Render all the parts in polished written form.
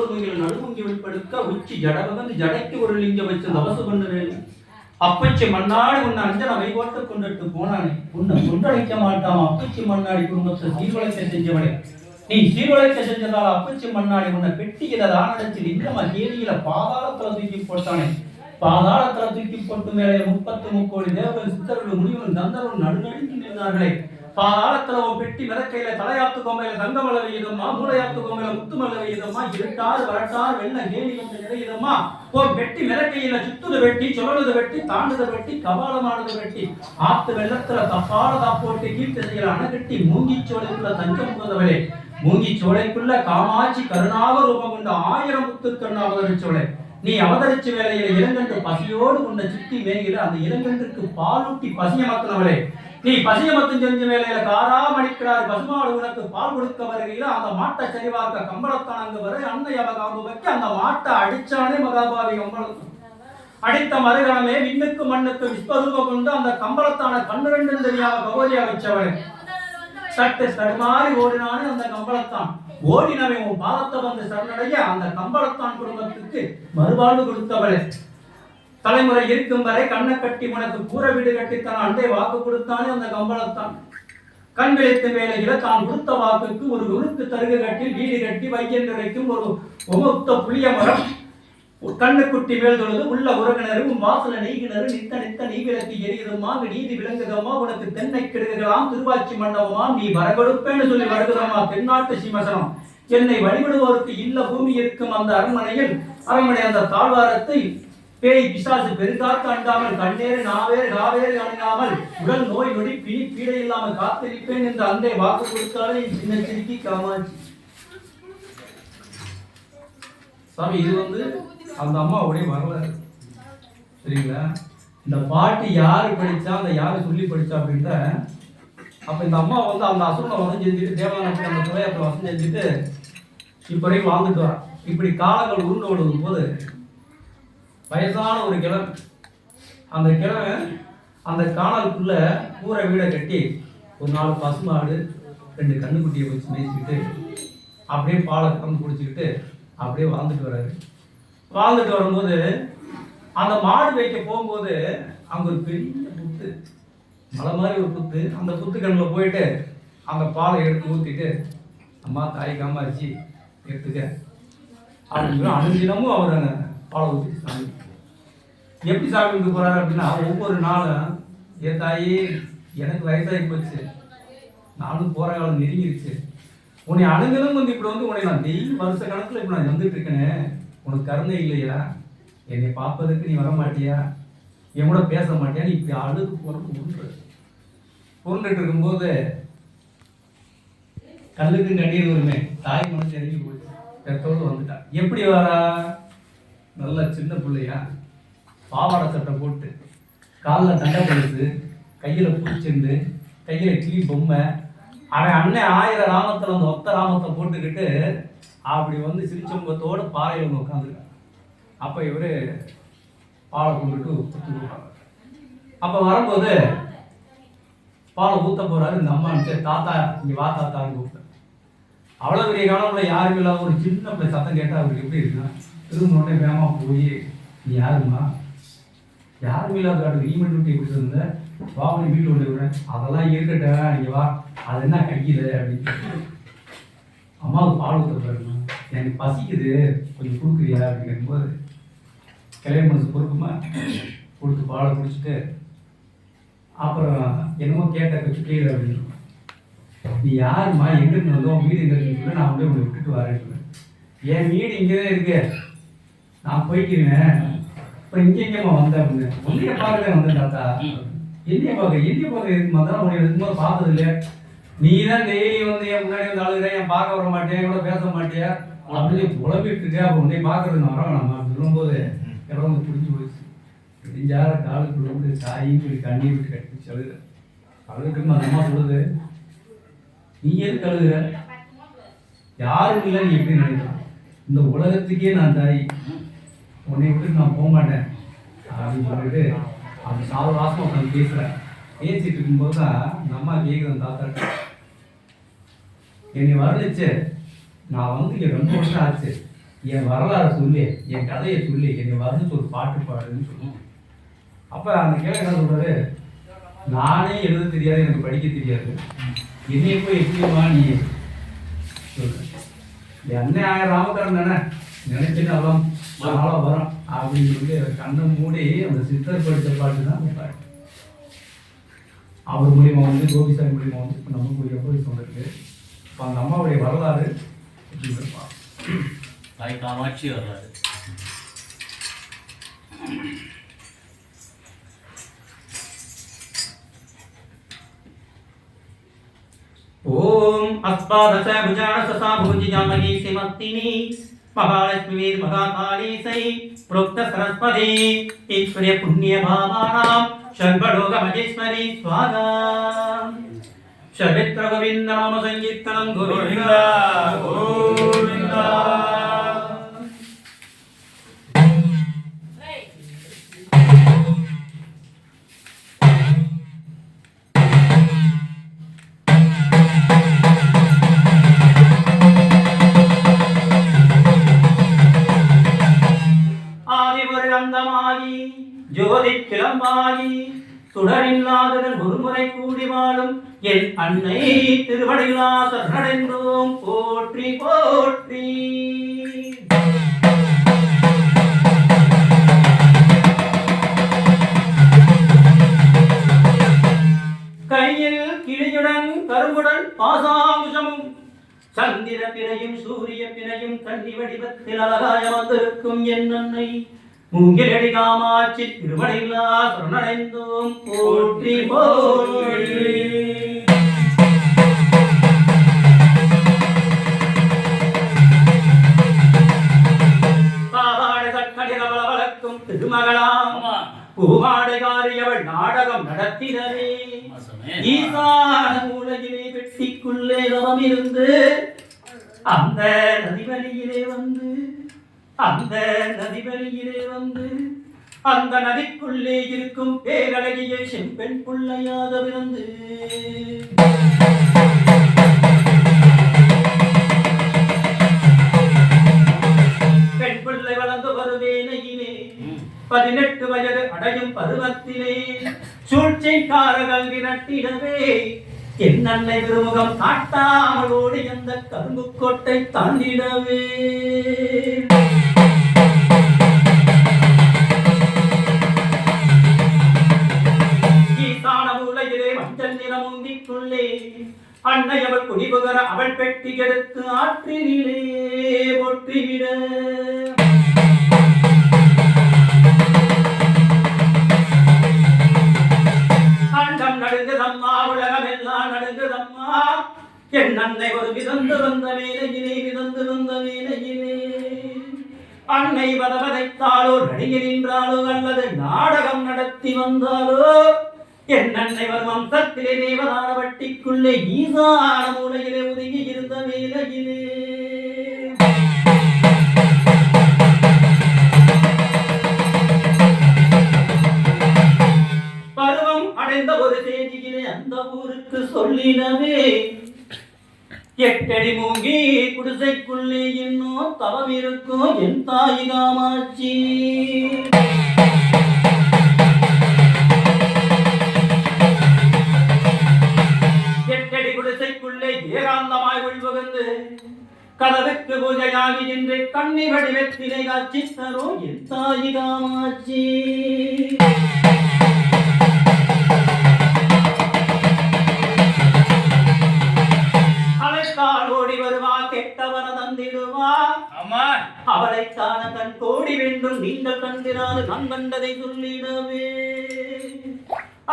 நூகில் நடுமுங்கி வெளிப்படுக்க உச்சி ஜடவகந்து ஜடைக்கு ஒரு லிங்கம் வச்சு தவசு பண்ணுறேன். அப்பச்சி மண்ணாடி உன்னை அஞ்சன வைகோட்டு கொண்டுட்டு போனானே உன்னை கொண்டழைக்க மாட்டான். அப்பச்சி மண்ணாடி குடும்பத்தை சீர்வழைக்க செஞ்சவனே நீ சீர்வழைக்க செஞ்சதால் அப்பச்சி மண்ணாடி உன்னை பெட்டியில தானடைச்சு லிங்கமா கேலியில பாதாளத்துல தூக்கி போட்டானே. பாதாளத்துல தூக்கி போட்டு மேலே 33 தேவர்கள் சித்தர்கள் முனிவன் கந்தர்கள் நடுநடுங்கி நின்றார்களே. பாதாளத்துல ஒரு பெட்டி மிதக்கையில தலையாத்து கோமையில தங்கமலை வெய்யுதம்மா, மூளையாத்து கோமையில முத்துமலை வெய்யுதம்மா, இருட்டாறு வரட்டாறு வெள்ள கேலி வந்து நிறையுதம்மா. ஒரு பெட்டி மிதக்கையில சுத்துது வெட்டி, சுழலுது வெட்டி, தாண்டுத வெட்டி, கபாலமானது வெட்டி, ஆத்து வெள்ளத்துல தப்பால தாப்போட்டு கீழ்த்திசையில அணைகட்டி மூங்கி சோலைக்குள்ள தஞ்சம் புகுந்தவளே. மூங்கி சோலைக்குள்ள காமாட்சி கருணாவ ரூபம் கொண்ட 1000 முத்துக்கண்ணு அவதரிச்சோளே. நீ அவதரிச்ச வேலையில இளங்கன்று பசியோடு உன்னை சுத்தி மேய்கிற அந்த இளங்கன்றுக்கு பாலூட்டி பசியமத்தினவளே. நீ பசியமத்தும் செஞ்ச வேலையில காரா மணிக்கிறார் பசுமாடு உனக்கு பால் கொடுக்க வருகையில அந்த மாட்டை சரிவார்க்க கம்பளத்தான் அங்கு வரை அன்னை அவகாம்பு வைக்க அந்த மாட்டை அடிச்சானே மகாபாவி கம்பளத்தான். அடித்த மறுகணமே விண்ணுக்கு மண்ணுக்கு விஸ்வரூப கொண்டு அந்த கம்பளத்தான 12 தெரியாம கௌரியா வச்சவளே. சட்டு தடுமாறி ஓடினானே அந்த கம்பளத்தான். ஓடினவை உன் பாதத்தை வந்து சரணடைய அந்த கம்பளத்தான் குடும்பத்துக்கு மறுவாழ்வு கொடுத்தவளே. தலைமுறை இருக்கும் வரை கண்ணை கட்டி உனக்கு கூரை வீடு கட்டித்தான் அண்டை வாக்கு கொடுத்தானே அந்த கம்பளத்தான். கண் விழித்த வேலையில தான் கொடுத்த வாக்குக்கு ஒரு உருக்கு தருகு கட்டி வீடு கட்டி வைக்கின்றைக்கும் ஒரு உமுத்த புளிய மரம் கண்ணுக்குட்டி மேல் தொழுது உள்ள உறவினரும் வாசல நெய்கினரும் நித்த நித்த நெய்விளக்கு எரியுதம்மா நீதி விளங்குதம்மா உனக்கு தென்னை கிடுகலாம் திருவாச்சி மண்டபமா நீ வரகொடுப்பேன்னு சொல்லி வருகுதம்மா தென்னாட்டு சீமசனம். என்னை வழிபடுவோருக்கு இல்ல பூமி இருக்கும் அந்த அரண்மனை அந்த தாழ்வாரத்தை பேய் பிசாசு பெருகாத்து அண்டாமல் கண்ணேறு நாவேறு காவேறு அணுகாமல் உடல் நோய் நொடி பிணி பீடை இல்லாமல் காத்திருப்பேன் என்று அண்டை வாக்கு கொடுத்தாலே சின்ன சிரிக்கி காமாட்சி. சாமி இது வந்து அந்த அம்மாவுடைய வரலாறு சரிங்களா. இந்த பாட்டு யாரு படிச்சா அந்த யாரு சொல்லி படிச்சா அப்படின்ற அப்ப இந்த அம்மா வந்து அந்த அசுரனை வசம் செஞ்சுட்டு தேவாலயத்துக்கு அந்த துறையத்தை வசம் செஞ்சுட்டு இப்ப வரைக்கும் வாழ்ந்துட்டு வரா. இப்படி காலங்கள் உருண்டு விடுவது போது வயசான ஒரு கிழமை அந்த கிழமை அந்த காணலுக்குள்ள கூரை வீடை கட்டி ஒரு 4 பசுமாடு 2 கண்ணுக்குட்டியை வச்சு மேய்ச்சிக்கிட்டு அப்படியே பாலை கறந்து குடிச்சுக்கிட்டு அப்படியே வாழ்ந்துட்டு வர்றாரு. வாழ்ந்துட்டு வரும்போது அந்த மாடு வைக்க போகும்போது அங்கே ஒரு பெரிய புத்து மலை மாதிரி ஒரு புத்து அந்த புத்து கண்ணில் போயிட்டு அந்த பாலை எடுத்து ஊற்றிட்டு அம்மா தாய் காமாட்சி எடுத்துக்க அப்படின்னு அனுதினமும் அவர் அந்த பாலை ஊற்றிட்டு சாமி எப்படி சாமி கும்பிட்டு போகிறாரு அப்படின்னா ஒவ்வொரு நாளும் என் தாயி எனக்கு வயசாகி போச்சு நானும் போகிற காலம் நெருங்கிருச்சு உன்னை அணுகலும் வந்து இப்படி வந்து உன்னை நான் டெய்லி வருஷ கணக்கில் இப்படி நான் வந்துட்டு இருக்கேனே உனக்கு கருணை இல்லையா என்னை பார்ப்பதற்கு நீ வர மாட்டியா என் கூட பேச மாட்டியா நீ இப்படி அழுது புரண்டுட்டு இருக்கும்போது கல்லுக்கு கண்ணீர் வருமே தாய் மனசு இறங்கி போச்சு பெற்றோடு வந்துட்டா. எப்படி வரா நல்ல சின்ன பிள்ளையா பாவாடை சட்டை போட்டு காலில் தண்டை பழுத்து கையில் பூச்செண்டு கையில் கிளி பொம்மை அவன் அண்ணன் 1000 ராமத்தில் அந்த ஒத்த ராமத்தை போட்டுக்கிட்டு அப்படி வந்து சிரிச்சம்பத்தோடு பாறையில் வந்து உட்காந்துருக்காங்க. அப்போ இவர் பாலை கொண்டுட்டு ஊற்றி கொடுப்பாங்க. அப்போ வரும்போது பாலை ஊற்ற போகிறாரு. இந்த அம்மான்ட்டு தாத்தா இங்கே வா தாத்தான்னு கூப்பிட்டேன். அவ்வளோ பெரிய காலத்தில் யாருமே இல்லாத ஒரு சின்ன பிள்ளை சத்தம் கேட்டால் அவருக்கு எப்படி இருக்குன்னா திரும்ப உடனே வேகமாக போய் நீ யாருமா யாருமே இல்லாத காட்டு ஈமெண்ட் விட்டு எப்படி இருந்த வாவனை வீட்டில் கொண்டு விடுறேன் அதெல்லாம் இருக்கட்டும் நீங்கள் வா அது என்ன கையில் அப்படின்னு அம்மாவுக்கு பால் ஊற்ற பாருங்க எனக்கு பசிக்குது கொஞ்சம் கொடுக்குறியா அப்படின்னு கேட்கும்போது கிளைய மனசு பொறுக்குமா கொடுத்து பாலை குடிச்சிட்டு அப்புறம் என்னமோ கேட்ட கற்றுக்கல அப்படின்னு நீ யாருமா எங்கிருந்து வந்தோம் வீடு எங்கே இருக்குன்னு நான் அப்படியே உங்களை விட்டுட்டு வரேன். என் வீடு இங்கே தான் இருக்கு நான் போய்க்கிறேன் இப்போ இங்கேங்கம்மா வந்தேன் அப்படின்னு உன்னைய பார்க்க வந்தேன் தாத்தா என்னைய பார்க்க இருக்குமா தான் உன்னை இருக்கும்போது பார்த்தது இல்லையா நீ தான் டெய்லி வந்து என் முன்னாடி வந்து அழுகிற என் பார்க்க வர மாட்டேன் என் கூட பேச மாட்டியா அப்படின்னு புலம்பிட்டு இருக்கேன். அப்போ உன்னை பார்க்கறது நான் வரோம் நம்ம அப்படி சொல்லும்போது எல்லாம் வந்து புரிஞ்சு போயிடுச்சு. விடிஞ்சார காலுக்குள்ள வந்து சாயின்னு சொல்லி கண்ணீர் விட்டு கட்டிச்சு அழுகுற அழுதுக்கு அந்த அம்மா சொல்லுது நீ எதுக்கு அழுகுற யாரும் இல்லை நீ எப்படி நினைக்கலாம் இந்த உலகத்துக்கே நான் தாய் உன்னை விட்டு நான் போக மாட்டேன் அப்படின்னு சொல்லிட்டு அப்படி சாவகாசமாக உட்காந்து பேசுகிறேன். பேசிட்டு இருக்கும்போது தான் இந்த அம்மா கேட்குறேன் தாத்தா என்னை வரலிச்சு நான் வந்து இங்கே 2 வருஷம் ஆச்சு என் வரலாறு சொல்லி என் கதையை சொல்லி என்னை வந்து ஒரு பாட்டு பாடுன்னு சொல்லுவோம். அப்போ அந்த கேள்வி என்ன சொல்றாரு, நானே எழுத தெரியாது, எனக்கு படிக்க தெரியாது, என்னைய போய் எப்படிமா நீ சொல்ற, என் அண்ணன் ராமக்காரன் தானே நினைச்சுன்னு அதான் நாளாக வரும் அப்படின்னு சொல்லி கண்ணை மூடி அந்த சித்தர் படித்த பாட்டு தான் அந்த பாட்டு. அவர் மூலியமா வந்து கோபிசாமி மூலியமா வந்து இப்போ நம்ம கூடிய போய் சொன்னது. இப்போ அந்த அம்மாவுடைய வரலாறு அப்படின்னு இருப்பான். தாய் காமாட்சி வரலாறு. ஓம் அஸ்பாதச புஜானசசா பூஜியாமகி சிமத்தினி महालक्ष्मी महाकालीसै प्रोक्त सरस्वती ईश्वरीय पुण्य भावानां शर्वलोक महेश्वरी स्वाहा शवित्र गोविंद नाम संकीर्तनं गोविंदा गोविंदा. ஜோதி கிளம்பாகி சுடரில்லாததன் ஒருமுறை கூடி வாழும் என் அன்னை திருவடிகளா சரணடைந்தோம் போற்றி போற்றி. கையில் கிளியுடன் கரும்புடன் பாசாங்குஷமும் சந்திர பிறையும் சூரிய பிறையும் கன்னி வடிவத்தில் அழகாய வந்திருக்கும் என் அன்னை மூங்கிலடி காமாட்சி திருவடிகளா சரணடைந்தோம் போற்றி போற்றி. பாவாடை சக்கடிர வளவளக்கும் திருமகளாம் பூவாடைகாரியவள் நாடகம் நடத்தினரே ஈசான மூலையிலே வெட்டிக்குள்ளே தவம் இருந்து அந்த நதிவழியிலே வந்து அந்த நதிக்குள்ளே இருக்கும் பேரழகிய செம்பெண் பிள்ளையாக பிறந்து பெண் பிள்ளை வளர்ந்து வருவேனையிலே 18 வயது அடையும் பருவத்திலே சூழ்ச்சிக்காரர்கள் விரட்டிடவே என் அன்னை திருமுகம் காட்டாமலோடு அந்த கரும்பு கோட்டை தாண்டிடவே மஞ்சள் நிறம் உந்திக்குள்ளே அன்னை அவள் குடிபுகர அவள் பெட்டி எடுத்து ஆற்றினிலே ஒற்றிவிட அண்டம் நடுங்குதம்மா உலகம் எல்லாம் நடுங்குதம்மா என் அன்னை ஒரு மிதந்து வந்த வேலையிலே அன்னை வதவதைத்தாலோ நடிகை நின்றாலோ அல்லது நாடகம் நடத்தி வந்தாலோ என் அன்னை வம்சத்திலே தேவதான வட்டிக்குள்ளே ஈசான மூலையிலே ஒதுங்கி இருந்த வேலையிலே பருவம் அடைந்த ஒரு செய்தியிலே அந்த ஊருக்கு சொல்லிடவே 8 அடி மூங்கி குடிசைக்குள்ளே இன்னும் தவம் இருக்கும் என் தாய் காமாட்சி. குடிசைக்குள்ளே ஏகாந்தமாய் உள்புகுந்து கதவுக்கு பூஜையாகி நின்று கண்ணி வடிவத்திலே காட்சி தரும் என் தாய் காமாட்சி. அழைத்தால் ஓடி வருவா கெட்டவன தந்திடுவா அவளை காண கண் கோடி வேண்டும் நீங்கள் கண்டிராது நான் கண்டதை சொல்லிடவே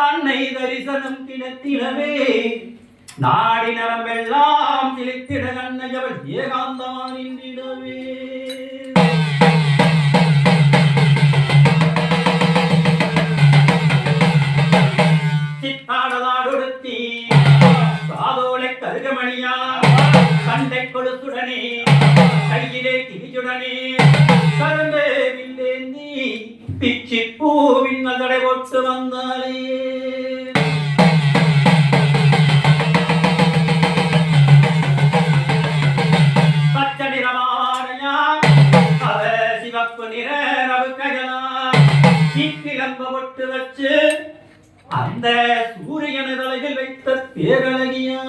அன்னை தரிசனம் கிடத்திடவே நாடி நரம்பெல்லாம் சிலித்திட கண்ணையவள் ஏகாந்தமா நின்றிடவே சித்தாடதாடுத்தி சாதோலை கருகமணியா சண்டை கொடுத்துடனே கையிலே கிழிச்சுடனே கரும்பே வில்லேந்தி பிச்சி பூவின் நகடை ஒட்டு வந்தாலே கருப்பு நிற ரவுக்கையெல்லாம் கிளம்ப போட்டு வச்சு அந்த சூரியன் தலையில் வைத்த பேரழகியா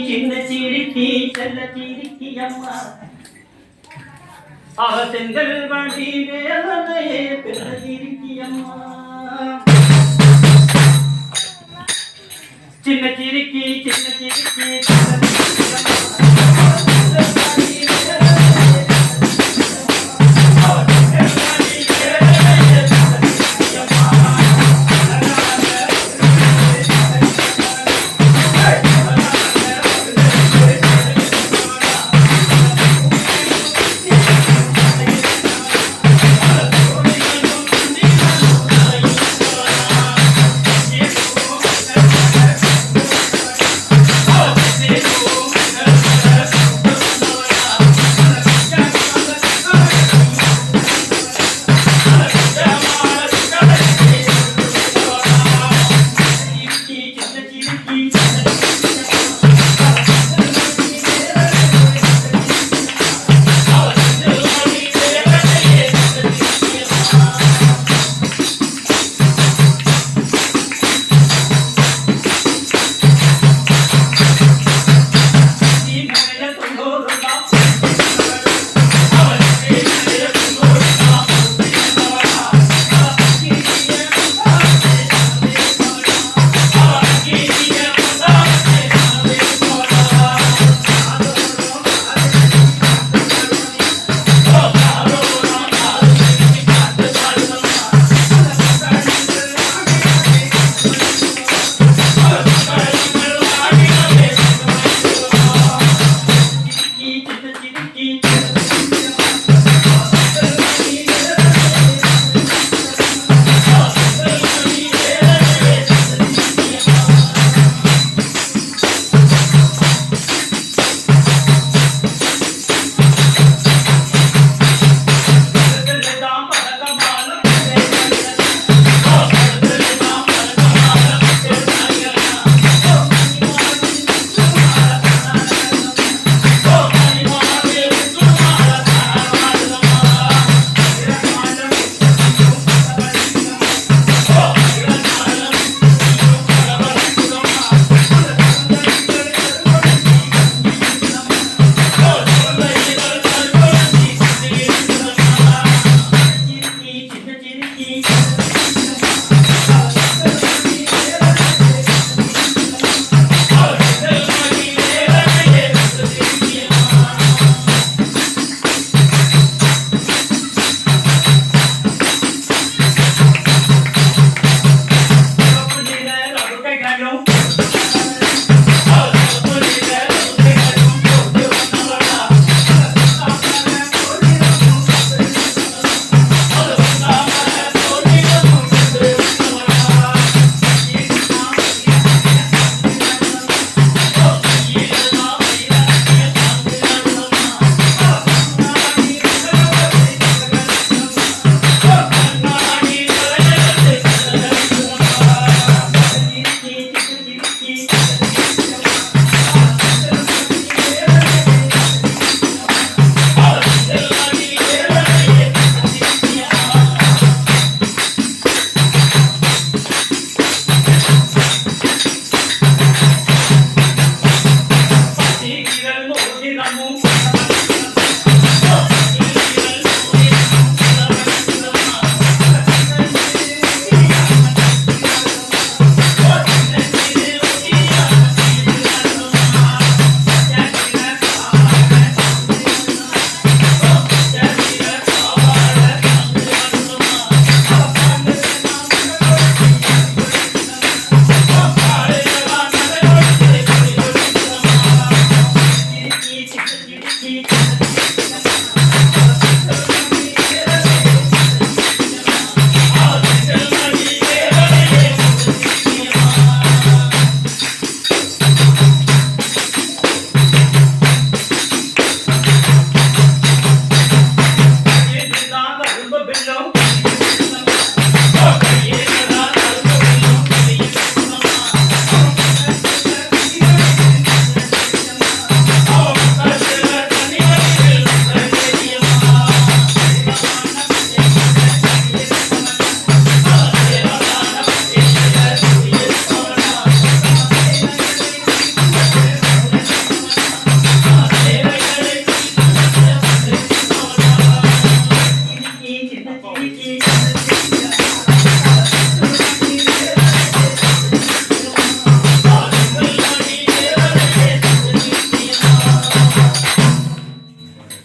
சின்ன சிரிக்கி செல்ல சிரிக்கி அம்மா அவ செங்கல் வண்டி மேலையே பெரிய சிரிக்கி அம்மா சின்ன சிரிக்கி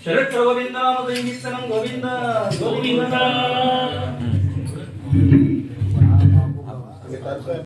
ಶರತ್ ಗೋವಿಂದ ನಾಮ ಸಂಕೀರ್ತನಂ ಗೋವಿಂದ ಗೋವಿಂದ